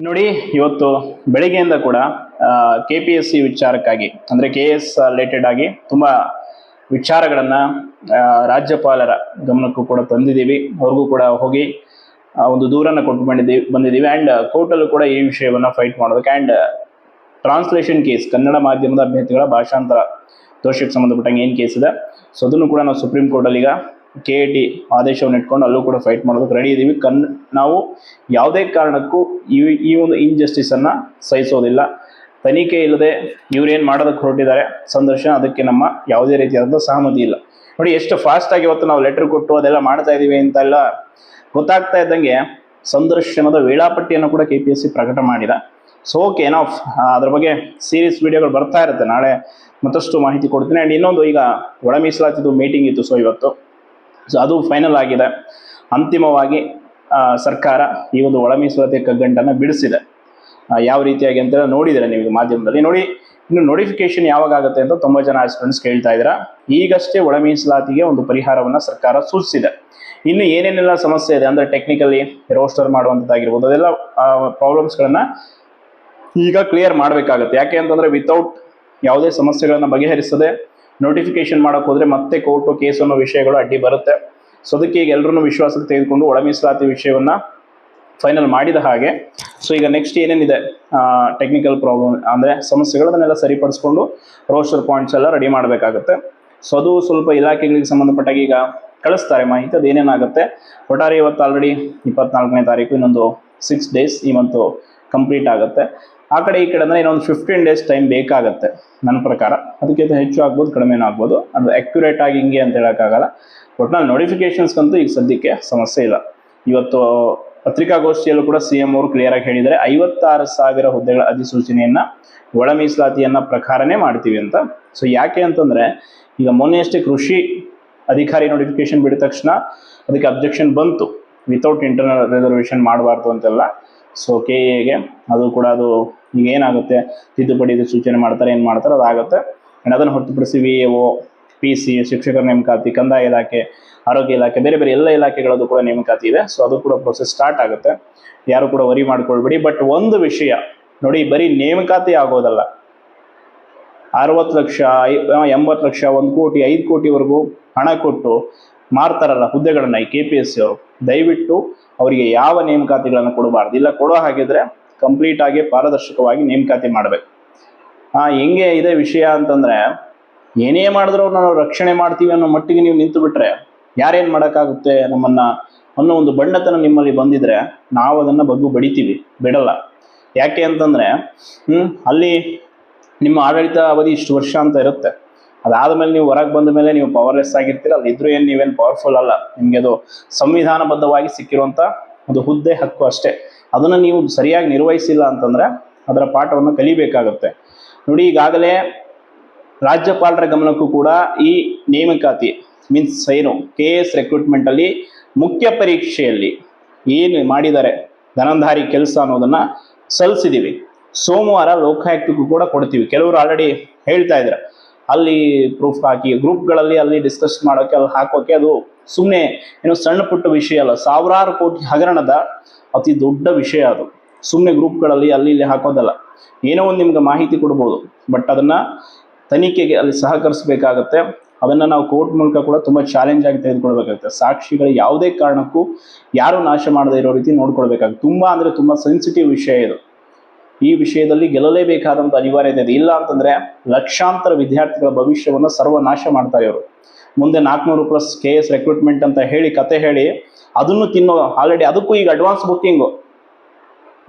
ನೋಡಿ, ಇವತ್ತು ಬೆಳಿಗ್ಗೆಯಿಂದ ಕೂಡ KPSC ವಿಚಾರಕ್ಕಾಗಿ ಅಂದ್ರೆ KS ರಿಲೇಟೆಡ್ ಆಗಿ ತುಂಬಾ ವಿಚಾರಗಳನ್ನ ರಾಜ್ಯಪಾಲರ ಗಮನಕ್ಕೂ ಕೂಡ ತಂದಿದ್ದೀವಿ. ಅವ್ರಿಗೂ ಕೂಡ ಹೋಗಿ ಒಂದು ದೂರನ್ನ ಕೊಟ್ಟು ಬಂದಿದ್ದೀವಿ ಅಂಡ್ ಕೋರ್ಟಲ್ಲೂ ಕೂಡ ಈ ವಿಷಯವನ್ನ ಫೈಟ್ ಮಾಡೋದಕ್ಕೆ ಅಂಡ್ ಟ್ರಾನ್ಸ್ಲೇಷನ್ ಕೇಸ್, ಕನ್ನಡ ಮಾಧ್ಯಮದ ಅಭ್ಯರ್ಥಿಗಳ ಭಾಷಾಂತರ ದೋಷಕ್ಕೆ ಸಂಬಂಧಪಟ್ಟಂಗೆ ಏನು ಕೇಸ್ ಇದೆ, ಸೊ ಅದನ್ನು ಕೂಡ ನಾವು ಸುಪ್ರೀಂ ಕೋರ್ಟಲ್ಲಿ ಈಗ KAT ಆದೇಶವನ್ನು ಇಟ್ಕೊಂಡು ಅಲ್ಲೂ ಕೂಡ ಫೈಟ್ ಮಾಡೋದಕ್ಕೆ ರೆಡಿ ಇದ್ದೀವಿ. ನಾವು ಯಾವುದೇ ಕಾರಣಕ್ಕೂ ಈ ಒಂದು ಇನ್ಜಸ್ಟಿಸ್ ಅನ್ನ ಸಹಿಸೋದಿಲ್ಲ. ತನಿಖೆ ಇಲ್ಲದೆ ಇವ್ರೇನು ಮಾಡೋದಕ್ಕೆ ಹೊರಟಿದ್ದಾರೆ ಸಂದರ್ಶನ, ಅದಕ್ಕೆ ನಮ್ಮ ಯಾವುದೇ ರೀತಿಯಾದಂಥ ಸಹಮತಿ ಇಲ್ಲ. ನೋಡಿ, ಎಷ್ಟು ಫಾಸ್ಟ್ ಆಗಿ ಇವತ್ತು ನಾವು ಲೆಟರ್ ಕೊಟ್ಟು ಅದೆಲ್ಲ ಮಾಡ್ತಾ ಇದ್ದೀವಿ ಅಂತೆಲ್ಲ ಗೊತ್ತಾಗ್ತಾ ಇದ್ದಂಗೆ ಸಂದರ್ಶನದ ವೇಳಾಪಟ್ಟಿಯನ್ನು ಕೂಡ KPSC ಪ್ರಕಟ ಮಾಡಿದ. ಸೊ ಓಕೆ, ನಾವು ಅದ್ರ ಬಗ್ಗೆ ಸೀರೀಸ್ ವಿಡಿಯೋಗಳು ಬರ್ತಾ ಇರುತ್ತೆ. ನಾಳೆ ಮತ್ತಷ್ಟು ಮಾಹಿತಿ ಕೊಡ್ತೀನಿ. ಆ್ಯಂಡ್ ಇನ್ನೊಂದು, ಈಗ ಒಳ ಮೀಸಲಾತಿದು ಮೀಟಿಂಗ್ ಇತ್ತು, ಸೊ ಇವತ್ತು ಸೊ ಅದು ಫೈನಲ್ ಆಗಿದೆ. ಅಂತಿಮವಾಗಿ ಸರ್ಕಾರ ಈ ಒಂದು ಒಳ ಮೀಸಲಾತಿ ಕಗ್ಗಂಟನ್ನು ಬಿಡಿಸಿದೆ. ಯಾವ ರೀತಿಯಾಗಿ ಅಂತ ನೋಡಿದರೆ ನೀವು ಮಾಧ್ಯಮದಲ್ಲಿ ನೋಡಿ. ಇನ್ನು ನೋಟಿಫಿಕೇಶನ್ ಯಾವಾಗ ಆಗುತ್ತೆ ಅಂತ ತುಂಬ ಜನ ಸ್ಟೂಡೆಂಟ್ಸ್ ಕೇಳ್ತಾ ಇದ್ದೀರಾ. ಈಗಷ್ಟೇ ಒಳ ಮೀಸಲಾತಿಗೆ ಒಂದು ಪರಿಹಾರವನ್ನು ಸರ್ಕಾರ ಸೂಚಿಸಿದೆ. ಇನ್ನು ಏನೇನೆಲ್ಲ ಸಮಸ್ಯೆ ಇದೆ ಅಂದರೆ ಟೆಕ್ನಿಕಲಿ ರೋಸ್ಟರ್ ಮಾಡುವಂಥದ್ದಾಗಿರ್ಬೋದು, ಅದೆಲ್ಲ ಪ್ರಾಬ್ಲಮ್ಸ್ಗಳನ್ನು ಈಗ ಕ್ಲಿಯರ್ ಮಾಡಬೇಕಾಗುತ್ತೆ. ಯಾಕೆ ಅಂತಂದರೆ ವಿತೌಟ್ ಯಾವುದೇ ಸಮಸ್ಯೆಗಳನ್ನು ಬಗೆಹರಿಸದೆ ನೋಟಿಫಿಕೇಶನ್ ಮಾಡೋಕೆ ಹೋದರೆ ಮತ್ತೆ ಕೋರ್ಟು ಕೇಸು ಅನ್ನೋ ವಿಷಯಗಳು ಅಡ್ಡಿ ಬರುತ್ತೆ. ಸೊ ಅದಕ್ಕೆ ಈಗ ಎಲ್ಲರೂ ವಿಶ್ವಾಸಕ್ಕೆ ತೆಗೆದುಕೊಂಡು ಒಳ ಮೀಸಲಾತಿ ವಿಷಯವನ್ನು ಫೈನಲ್ ಮಾಡಿದ ಹಾಗೆ. ಸೊ ಈಗ ನೆಕ್ಸ್ಟ್ ಏನೇನಿದೆ ಟೆಕ್ನಿಕಲ್ ಪ್ರಾಬ್ಲಮ್ ಅಂದರೆ ಸಮಸ್ಯೆಗಳು, ಅದನ್ನೆಲ್ಲ ಸರಿಪಡಿಸ್ಕೊಂಡು ರೋಸ್ಟರ್ ಪಾಯಿಂಟ್ಸ್ ಎಲ್ಲ ರೆಡಿ ಮಾಡಬೇಕಾಗುತ್ತೆ. ಸೊ ಅದು ಸ್ವಲ್ಪ ಇಲಾಖೆಗಳಿಗೆ ಸಂಬಂಧಪಟ್ಟಾಗ ಈಗ ಕಳಿಸ್ತಾರೆ ಮಾಹಿತಿ, ಅದು ಏನೇನಾಗುತ್ತೆ. ಒಟ್ಟಾರೆ ಇವತ್ತು ಆಲ್ರೆಡಿ 24ನೇ ತಾರೀಕು, ಇನ್ನೊಂದು 6 days ಈ ಮಂತು ಕಂಪ್ಲೀಟ್ ಆಗುತ್ತೆ. ಆ ಕಡೆ ಈ ಕಡೆ ಅಂದರೆ ಇನ್ನೊಂದು 15 days ಟೈಮ್ ಬೇಕಾಗುತ್ತೆ ನನ್ನ ಪ್ರಕಾರ. ಅದಕ್ಕಿಂತ ಹೆಚ್ಚು ಆಗ್ಬೋದು, ಕಡಿಮೆನೂ ಆಗ್ಬೋದು. ಅದು ಅಕ್ಯುರೇಟ್ ಆಗಿ ಹಿಂಗೆ ಅಂತ ಹೇಳೋಕ್ಕಾಗಲ್ಲ. ಒಟ್ಟಿನಲ್ಲಿ ನೋಟಿಫಿಕೇಶನ್ಸ್ಗಂತೂ ಈಗ ಸದ್ಯಕ್ಕೆ ಸಮಸ್ಯೆ ಇಲ್ಲ. ಇವತ್ತು ಪತ್ರಿಕಾಗೋಷ್ಠಿಯಲ್ಲೂ ಕೂಡ CM ಅವರು ಕ್ಲಿಯರ್ ಆಗಿ ಹೇಳಿದ್ದಾರೆ, 56,000 ಹುದ್ದೆಗಳ ಅಧಿಸೂಚನೆಯನ್ನು ಒಳ ಮೀಸಲಾತಿಯನ್ನು ಪ್ರಕಾರನೇ ಮಾಡ್ತೀವಿ ಅಂತ. ಸೊ ಯಾಕೆ ಅಂತಂದರೆ ಈಗ ಮೊನ್ನೆಯಷ್ಟೇ ಕೃಷಿ ಅಧಿಕಾರಿ ನೋಟಿಫಿಕೇಶನ್ ಬಿಡಿದ ತಕ್ಷಣ ಅದಕ್ಕೆ ಅಬ್ಜೆಕ್ಷನ್ ಬಂತು, ವಿತೌಟ್ ಇಂಟರ್ನಲ್ ರಿಸರ್ವೇಷನ್ ಮಾಡಬಾರ್ದು ಅಂತೆಲ್ಲ. ಸೊ KAಗೆ ಅದು ಕೂಡ ಅದು ಈಗ ಏನಾಗುತ್ತೆ, ತಿದ್ದುಪಡಿ ಸೂಚನೆ ಮಾಡ್ತಾರೆ, ಏನು ಮಾಡ್ತಾರೆ ಅದಾಗುತ್ತೆ. ಆ್ಯಂಡ್ ಅದನ್ನು ಹೊರತುಪಡಿಸಿ VAO, PC, ಶಿಕ್ಷಕರ ನೇಮಕಾತಿ, ಕಂದಾಯ ಇಲಾಖೆ, ಆರೋಗ್ಯ ಇಲಾಖೆ, ಬೇರೆ ಬೇರೆ ಎಲ್ಲ ಇಲಾಖೆಗಳದ್ದು ಕೂಡ ನೇಮಕಾತಿ ಇದೆ. ಸೊ ಅದು ಕೂಡ ಪ್ರೊಸೆಸ್ ಸ್ಟಾರ್ಟ್ ಆಗುತ್ತೆ. ಯಾರು ಕೂಡ ವರಿ ಮಾಡ್ಕೊಳ್ಬೇಡಿ. ಬಟ್ ಒಂದು ವಿಷಯ ನೋಡಿ, ಬರೀ ನೇಮಕಾತಿ ಆಗೋದಲ್ಲ, 60 ಲಕ್ಷ, 80 ಲಕ್ಷ, 1 ಕೋಟಿ, 5 ಕೋಟಿವರೆಗೂ ಹಣ ಕೊಟ್ಟು ಮಾರ್ತಾರಲ್ಲ ಹುದ್ದೆಗಳನ್ನ ಈ KPSC ಅವರು. ದಯವಿಟ್ಟು ಅವರಿಗೆ ಯಾವ ನೇಮಕಾತಿಗಳನ್ನು ಕೊಡಬಾರ್ದು. ಇಲ್ಲ ಕೊಡೋ ಹಾಗಿದ್ರೆ ಕಂಪ್ಲೀಟ್ ಆಗಿ ಪಾರದರ್ಶಕವಾಗಿ ನೇಮಕಾತಿ ಮಾಡಬೇಕು. ಹೆಂಗೆ ಇದೆ ವಿಷಯ ಅಂತಂದ್ರೆ, ಏನೇ ಮಾಡಿದ್ರು ನಾವು ರಕ್ಷಣೆ ಮಾಡ್ತೀವಿ ಅನ್ನೋ ಮಟ್ಟಿಗೆ ನೀವು ನಿಂತು ಬಿಟ್ರೆ ಯಾರೇನು ಮಾಡೋಕ್ಕಾಗುತ್ತೆ ನಮ್ಮನ್ನ ಅನ್ನೋ ಒಂದು ಬಂಡತನ ನಿಮ್ಮಲ್ಲಿ ಬಂದಿದ್ರೆ ನಾವು ಅದನ್ನು ಬಗ್ಗು ಬಡಿತೀವಿ, ಬಿಡಲ್ಲ. ಯಾಕೆ ಅಂತಂದ್ರೆ ಅಲ್ಲಿ ನಿಮ್ಮ ಆಡಳಿತ ಅವಧಿ ಇಷ್ಟು ವರ್ಷ ಅಂತ ಇರುತ್ತೆ. ಅದಾದಮೇಲೆ ನೀವು ಹೊರಗೆ ಬಂದ ಮೇಲೆ ನೀವು ಪವರ್ಲೆಸ್ ಆಗಿರ್ತೀರ. ಅಲ್ಲಿದ್ರೂ ನೀವೇನು ಪವರ್ಫುಲ್ ಅಲ್ಲ. ನಿಮಗೆ ಅದು ಸಂವಿಧಾನಬದ್ಧವಾಗಿ ಸಿಕ್ಕಿರುವಂಥ ಒಂದು ಹುದ್ದೆ, ಹಕ್ಕು ಅಷ್ಟೇ. ಅದನ್ನು ನೀವು ಸರಿಯಾಗಿ ನಿರ್ವಹಿಸಿಲ್ಲ ಅಂತಂದರೆ ಅದರ ಪಾಠವನ್ನು ಕಲಿಬೇಕಾಗುತ್ತೆ. ನೋಡಿ, ಈಗಾಗಲೇ ರಾಜ್ಯಪಾಲರ ಗಮನಕ್ಕೂ ಕೂಡ ಈ ನೇಮಕಾತಿ ಮೀನ್ಸ್ ಏನು KS ರಿಕ್ರೂಟ್ಮೆಂಟಲ್ಲಿ ಮುಖ್ಯ ಪರೀಕ್ಷೆಯಲ್ಲಿ ಏನು ಮಾಡಿದ್ದಾರೆ ಧನಂಧಾರಿ ಕೆಲಸ ಅನ್ನೋದನ್ನು ಸಲ್ಲಿಸಿದ್ದೀವಿ. ಸೋಮವಾರ ಲೋಕಾಯುಕ್ತಕ್ಕೂ ಕೂಡ ಕೊಡ್ತೀವಿ. ಕೆಲವರು ಆಲ್ರೆಡಿ ಹೇಳ್ತಾ ಇದ್ದಾರೆ ಅಲ್ಲಿ ಪ್ರೂಫ್ ಹಾಕಿ ಗ್ರೂಪ್ಗಳಲ್ಲಿ ಅಲ್ಲಿ ಡಿಸ್ಕಸ್ ಮಾಡೋಕ್ಕೆ, ಅಲ್ಲಿ ಹಾಕೋಕ್ಕೆ ಅದು ಸುಮ್ಮನೆ ಏನೋ ಸಣ್ಣ ಪುಟ್ಟ ವಿಷಯ ಅಲ್ಲ, ಸಾವಿರಾರು ಕೋಟಿ ಹಗರಣದ ಅತಿ ದೊಡ್ಡ ವಿಷಯ ಅದು. ಸುಮ್ಮನೆ ಗ್ರೂಪ್ಗಳಲ್ಲಿ ಅಲ್ಲಿ ಇಲ್ಲಿ ಹಾಕೋದಲ್ಲ. ಏನೋ ಒಂದು ನಿಮ್ಗೆ ಮಾಹಿತಿ ಕೊಡ್ಬೋದು, ಬಟ್ ಅದನ್ನು ತನಿಖೆಗೆ ಅಲ್ಲಿ ಸಹಕರಿಸಬೇಕಾಗತ್ತೆ. ಅದನ್ನು ನಾವು ಕೋರ್ಟ್ ಮೂಲಕ ಕೂಡ ತುಂಬ ಚಾಲೆಂಜ್ ಆಗಿ ತೆಗೆದುಕೊಳ್ಬೇಕಾಗುತ್ತೆ. ಸಾಕ್ಷಿಗಳು ಯಾವುದೇ ಕಾರಣಕ್ಕೂ ಯಾರು ನಾಶ ಮಾಡದೇ ಇರೋ ರೀತಿ ನೋಡ್ಕೊಳ್ಬೇಕಾಗುತ್ತೆ. ತುಂಬ ಅಂದರೆ ತುಂಬ ಸೆನ್ಸಿಟಿವ್ ವಿಷಯ ಇದು. ಈ ವಿಷಯದಲ್ಲಿ ಗೆಲ್ಲಲೇಬೇಕಾದಂಥ ಅನಿವಾರ್ಯತೆ ಇದೆ. ಇಲ್ಲ ಅಂತಂದರೆ ಲಕ್ಷಾಂತರ ವಿದ್ಯಾರ್ಥಿಗಳ ಭವಿಷ್ಯವನ್ನು ಸರ್ವನಾಶ ಮಾಡ್ತಾರೆ ಇವರು. ಮುಂದೆ 400+ KS ರಿಕ್ರೂಟ್ಮೆಂಟ್ ಅಂತ ಹೇಳಿ ಕತೆ ಹೇಳಿ ಅದನ್ನು ತಿನ್ನೋ ಆಲ್ರೆಡಿ ಅದಕ್ಕೂ ಈಗ ಅಡ್ವಾನ್ಸ್ ಬುಕ್ಕಿಂಗು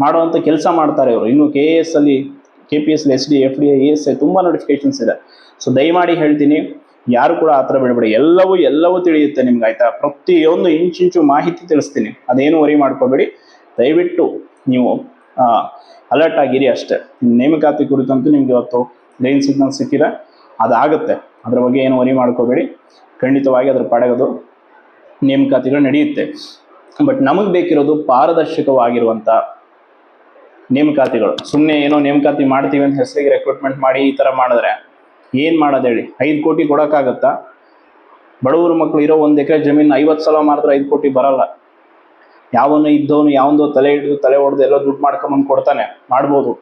ಮಾಡುವಂಥ ಕೆಲಸ ಮಾಡ್ತಾರೆ ಇವರು. ಇನ್ನು KS ಅಲ್ಲಿ KPSC, SD, FDA, ESI ತುಂಬ ನೋಟಿಫಿಕೇಶನ್ಸ್ ಇದೆ. ಸೊ ದಯಮಾಡಿ ಹೇಳ್ತೀನಿ, ಯಾರು ಕೂಡ ಆ ಥರ ಬಿಡಬೇಡಿ. ಎಲ್ಲವೂ ತಿಳಿಯುತ್ತೆ ನಿಮ್ಗೆ, ಆಯಿತಾ? ಪ್ರತಿಯೊಂದು ಇಂಚಿಂಚು ಮಾಹಿತಿ ತಿಳಿಸ್ತೀನಿ, ಅದೇನು ವರಿ ಮಾಡ್ಕೋಬೇಡಿ. ದಯವಿಟ್ಟು ನೀವು ಅಲರ್ಟ್ ಆಗಿರಿ ಅಷ್ಟೇ. ನೇಮಕಾತಿ ಕುರಿತಂತೂ ನಿಮ್ಗೆ ಇವತ್ತು ಗ್ರೀನ್ ಸಿಗ್ನಲ್ ಸಿಕ್ಕಿದೆ, ಅದಾಗುತ್ತೆ. ಅದರ ಬಗ್ಗೆ ಏನು ವರಿ ಮಾಡ್ಕೋಬೇಡಿ. ಖಂಡಿತವಾಗಿ ಅದರ ಪಡೆಯೋದು ನೇಮಕಾತಿಗಳು ನಡೆಯುತ್ತೆ. ಬಟ್ ನಮಗೆ ಬೇಕಿರೋದು ಪಾರದರ್ಶಕವಾಗಿರುವಂಥ ನೇಮಕಾತಿಗಳು. ಸುಮ್ಮನೆ ಏನೋ ನೇಮಕಾತಿ ಮಾಡ್ತೀವಿ ಅಂತ ಹೆಸರಿಗೆ ರೆಕ್ರೂಟ್ಮೆಂಟ್ ಮಾಡಿ ಈ ಥರ ಮಾಡಿದ್ರೆ ಏನು ಮಾಡೋದು ಹೇಳಿ? 5 ಕೋಟಿ ಕೊಡೋಕ್ಕಾಗತ್ತಾ? ಬಡವರು ಮಕ್ಕಳು ಇರೋ 1 ಎಕರೆ ಜಮೀನು 50 ಸಲ ಮಾಡಿದ್ರೆ 5 ಕೋಟಿ ಬರಲ್ಲ. ಯಾವನು ಇದ್ದವನು ಯಾವೊಂದೋ ತಲೆ ಹಿಡಿದು ತಲೆ ಹೊಡೆದು ಎಲ್ಲ ದುಡ್ಡು ಮಾಡ್ಕೊಂಬಂದು ಕೊಡ್ತಾನೆ, ಮಾಡ್ಬೋದು.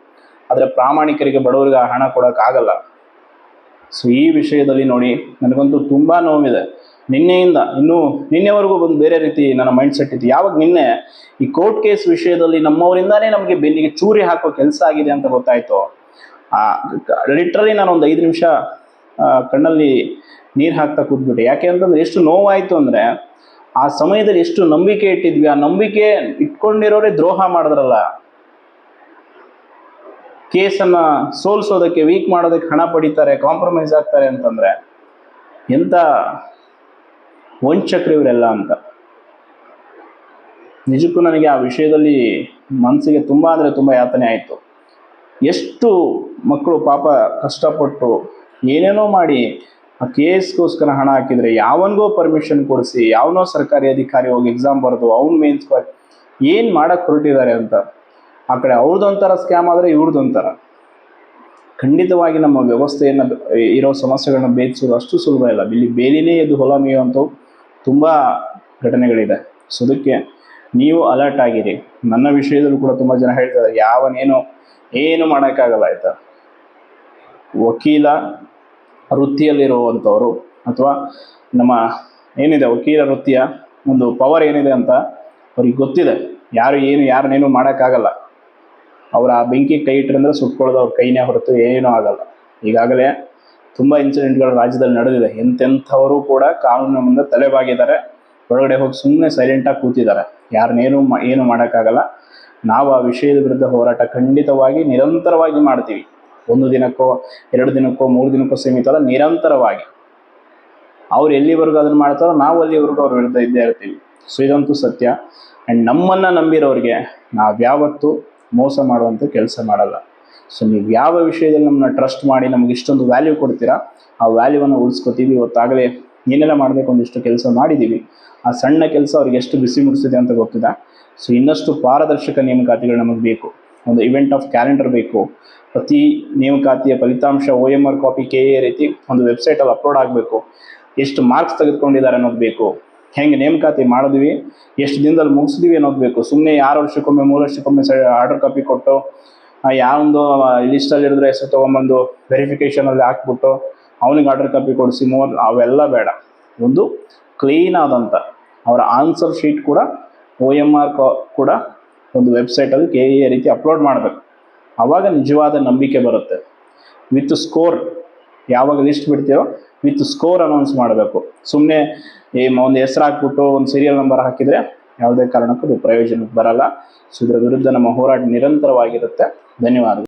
ಆದರೆ ಪ್ರಾಮಾಣಿಕರಿಗೆ ಬಡವರಿಗೆ ಆ ಹಣ ಕೊಡೋಕ್ಕಾಗಲ್ಲ. ಸೊ ಈ ವಿಷಯದಲ್ಲಿ ನೋಡಿ ನನಗಂತೂ ತುಂಬ ನೋವಿದೆ. ನಿನ್ನೆಯಿಂದ ನಿನ್ನೆವರೆಗೂ ಒಂದು ಬೇರೆ ರೀತಿ ನನ್ನ ಮೈಂಡ್ ಸೆಟ್ ಇತ್ತು. ಯಾವಾಗ ನಿನ್ನೆ ಈ ಕೋರ್ಟ್ ಕೇಸ್ ವಿಷಯದಲ್ಲಿ ನಮ್ಮವರಿಂದಾನೇ ನಮಗೆ ಬೆನ್ನಿಗೆ ಚೂರಿ ಹಾಕೋ ಕೆಲಸ ಆಗಿದೆ ಅಂತ ಗೊತ್ತಾಯ್ತು, ಲಿಟ್ರಲಿ ನಾನು ಒಂದು 5 ನಿಮಿಷ ಕಣ್ಣಲ್ಲಿ ನೀರು ಹಾಕ್ತಾ ಕೂತ್ಬಿಟ್ಟೆ. ಯಾಕೆ ಅಂತಂದ್ರೆ ಎಷ್ಟು ನೋವಾಯಿತು ಅಂದರೆ ಆ ಸಮಯದಲ್ಲಿ ಎಷ್ಟು ನಂಬಿಕೆ ಇಟ್ಟಿದ್ವಿ, ಆ ನಂಬಿಕೆ ಇಟ್ಕೊಂಡಿರೋರೇ ದ್ರೋಹ ಮಾಡಿದ್ರಲ್ಲ. ಕೇಸನ್ನು ಸೋಲ್ಸೋದಕ್ಕೆ, ವೀಕ್ ಮಾಡೋದಕ್ಕೆ ಹಣ ಪಡಿತಾರೆ, ಕಾಂಪ್ರಮೈಸ್ ಆಗ್ತಾರೆ ಅಂತಂದರೆ ಎಂಥ ವಂಚಕರು ಇವರೆಲ್ಲ ಅಂತ. ನಿಜಕ್ಕೂ ನನಗೆ ಆ ವಿಷಯದಲ್ಲಿ ಮನಸ್ಸಿಗೆ ತುಂಬ ಅಂದರೆ ತುಂಬ ಯಾತನೆ ಆಯಿತು. ಎಷ್ಟು ಮಕ್ಕಳು ಪಾಪ ಕಷ್ಟಪಟ್ಟು ಏನೇನೋ ಮಾಡಿ ಆ ಕೇಸ್ಗೋಸ್ಕರ ಹಣ ಹಾಕಿದರೆ, ಯಾವನಿಗೋ ಪರ್ಮಿಷನ್ ಕೊಡಿಸಿ, ಯಾವನೋ ಸರ್ಕಾರಿ ಅಧಿಕಾರಿ ಹೋಗಿ ಎಕ್ಸಾಮ್ ಬರೆದು ಅವ್ನು ಮೇನ್ಸ್ ಏನು ಮಾಡೋಕ್ಕೆ ಹೊರಟಿದ್ದಾರೆ ಅಂತ. ಆ ಕಡೆ ಅವ್ರದ್ದೊಂಥರ ಸ್ಕ್ಯಾಮ್ ಆದರೆ ಇವ್ರದ್ದೊಂಥರ. ಖಂಡಿತವಾಗಿ ನಮ್ಮ ವ್ಯವಸ್ಥೆಯನ್ನು ಇರೋ ಸಮಸ್ಯೆಗಳನ್ನ ಭೇದಿಸೋದು ಅಷ್ಟು ಸುಲಭ ಇಲ್ಲ. ಇಲ್ಲಿ ಬೇಲಿನೇ ಎದ್ದು ಹೊಲ ಮೇಯುವಂಥವು ತುಂಬ ಘಟನೆಗಳಿದೆ. ಸೊ ಅದಕ್ಕೆ ನೀವು ಅಲರ್ಟ್ ಆಗಿರಿ. ನನ್ನ ವಿಷಯದಲ್ಲೂ ಕೂಡ ತುಂಬ ಜನ ಹೇಳ್ತಾರೆ ಏನು ಮಾಡೋಕ್ಕಾಗಲ್ಲ ಆಯಿತಾ. ವಕೀಲ ವೃತ್ತಿಯಲ್ಲಿರುವಂಥವ್ರು ಅಥವಾ ನಮ್ಮ ಏನಿದೆ ವಕೀಲ ವೃತ್ತಿಯ ಒಂದು ಪವರ್ ಏನಿದೆ ಅಂತ ಅವ್ರಿಗೆ ಗೊತ್ತಿದೆ. ಯಾರನ್ನೇನು ಮಾಡೋಕ್ಕಾಗಲ್ಲ. ಅವರ ಆ ಬೆಂಕಿ ಕೈ ಇಟ್ಟರಂದ್ರೆ ಸುಟ್ಕೊಳ್ಳೋದು ಅವ್ರ ಕೈನೇ ಹೊರತು ಏನೂ ಆಗಲ್ಲ. ಈಗಾಗಲೇ ತುಂಬ ಇನ್ಸಿಡೆಂಟ್ಗಳು ರಾಜ್ಯದಲ್ಲಿ ನಡೆದಿದೆ. ಎಂತೆಂಥವರು ಕೂಡ ಕಾನೂನಿನ ಮುಂದೆ ತಲೆಬಾಗಿದ್ದಾರೆ, ಒಳಗಡೆ ಹೋಗಿ ಸುಮ್ಮನೆ ಸೈಲೆಂಟಾಗಿ ಕೂತಿದ್ದಾರೆ. ಏನು ಮಾಡೋಕ್ಕಾಗಲ್ಲ. ನಾವು ಆ ವಿಷಯದ ವಿರುದ್ಧ ಹೋರಾಟ ಖಂಡಿತವಾಗಿ ನಿರಂತರವಾಗಿ ಮಾಡ್ತೀವಿ. 1 ದಿನಕ್ಕೋ 2 ದಿನಕ್ಕೋ 3 ದಿನಕ್ಕೋ ಸೀಮಿತ ಅಲ್ಲ, ನಿರಂತರವಾಗಿ. ಅವ್ರು ಎಲ್ಲಿವರೆಗೂ ಅದನ್ನು ಮಾಡ್ತಾರೋ ನಾವು ಅಲ್ಲಿವರೆಗೂ ಅವ್ರ ವಿರುದ್ಧ ಇದ್ದೇ ಇರ್ತೀವಿ. ಸೊ ಇದಂತೂ ಸತ್ಯ. ಆ್ಯಂಡ್ ನಮ್ಮನ್ನು ನಂಬಿರೋರಿಗೆ ನಾವ್ಯಾವತ್ತೂ ಮೋಸ ಮಾಡುವಂಥ ಕೆಲಸ ಮಾಡಲ್ಲ. ಸೊ ನೀವು ಯಾವ ವಿಷಯದಲ್ಲಿ ನಮ್ಮನ್ನ ಟ್ರಸ್ಟ್ ಮಾಡಿ ನಮಗೆ ಇಷ್ಟೊಂದು ವ್ಯಾಲ್ಯೂ ಕೊಡ್ತೀರಾ, ಆ ವ್ಯಾಲ್ಯೂವನ್ನು ಉಳಿಸ್ಕೊತೀವಿ. ಇವತ್ತಾಗಲೇ ಏನೆಲ್ಲ ಮಾಡಬೇಕು ಒಂದಿಷ್ಟು ಕೆಲಸ ಮಾಡಿದ್ದೀವಿ. ಆ ಸಣ್ಣ ಕೆಲಸ ಅವ್ರಿಗೆ ಎಷ್ಟು ಬಿಸಿ ಮುಡಿಸಿದೆ ಅಂತ ಗೊತ್ತಿದೆ. ಸೊ ಇನ್ನಷ್ಟು ಪಾರದರ್ಶಕ ನೇಮಕಾತಿಗಳು ನಮಗೆ ಬೇಕು. ಒಂದು ಇವೆಂಟ್ ಆಫ್ ಕ್ಯಾಲೆಂಡರ್ ಬೇಕು. ಪ್ರತಿ ನೇಮಕಾತಿಯ ಫಲಿತಾಂಶ OMR ಕಾಪಿ KA ರೀತಿ ಒಂದು ವೆಬ್ಸೈಟಲ್ಲಿ ಅಪ್ಲೋಡ್ ಆಗಬೇಕು. ಎಷ್ಟು ಮಾರ್ಕ್ಸ್ ತೆಗೆದುಕೊಂಡಿದ್ದಾರೆ ಅನ್ನೋದು ಬೇಕು. ಹೆಂಗೆ ನೇಮಕಾತಿ ಮಾಡಿದ್ವಿ, ಎಷ್ಟು ದಿನದಲ್ಲಿ ಮುಗಿಸಿದ್ವಿ ಅನ್ನೋದು ಬೇಕು. ಸುಮ್ಮನೆ 6 ವರ್ಷಕ್ಕೊಮ್ಮೆ 3 ವರ್ಷಕ್ಕೊಮ್ಮೆ ಆರ್ಡರ್ ಕಾಪಿ ಕೊಟ್ಟು ಯಾವೊಂದು ಲಿಸ್ಟಲ್ಲಿ ಇರಿದ್ರೆ ಹೆಸರು ತೊಗೊಂಬಂದು ವೆರಿಫಿಕೇಷನಲ್ಲಿ ಹಾಕ್ಬಿಟ್ಟು ಅವನಿಗೆ ಆರ್ಡರ್ ಕಾಪಿ ಕೊಡಿಸಿ ಅವೆಲ್ಲ ಬೇಡ. ಒಂದು ಕ್ಲೀನ್ ಆದಂಥ ಅವರ ಆನ್ಸರ್ ಶೀಟ್ ಕೂಡ OMR ಕೂಡ ಒಂದು ವೆಬ್ಸೈಟಲ್ಲಿ KA ರೀತಿ ಅಪ್ಲೋಡ್ ಮಾಡಬೇಕು. ಆವಾಗ ನಿಜವಾದ ನಂಬಿಕೆ ಬರುತ್ತೆ. ವಿತ್ ಸ್ಕೋರ್, ಯಾವಾಗ ಲಿಸ್ಟ್ ಬಿಡ್ತೀರೋ ವಿತ್ ಸ್ಕೋರ್ ಅನೌನ್ಸ್ ಮಾಡಬೇಕು. ಸುಮ್ಮನೆ ಒಂದು ಹೆಸರು ಹಾಕ್ಬಿಟ್ಟು ಒಂದು ಸೀರಿಯಲ್ ನಂಬರ್ ಹಾಕಿದರೆ ಯಾವುದೇ ಕಾರಣಕ್ಕೂ ಅದು ಪ್ರಯೋಜನಕ್ಕೆ ಬರಲ್ಲ. ಸೊ ಇದರ ವಿರುದ್ಧ ನಮ್ಮ ಹೋರಾಟ ನಿರಂತರವಾಗಿರುತ್ತೆ. ಧನ್ಯವಾದಗಳು.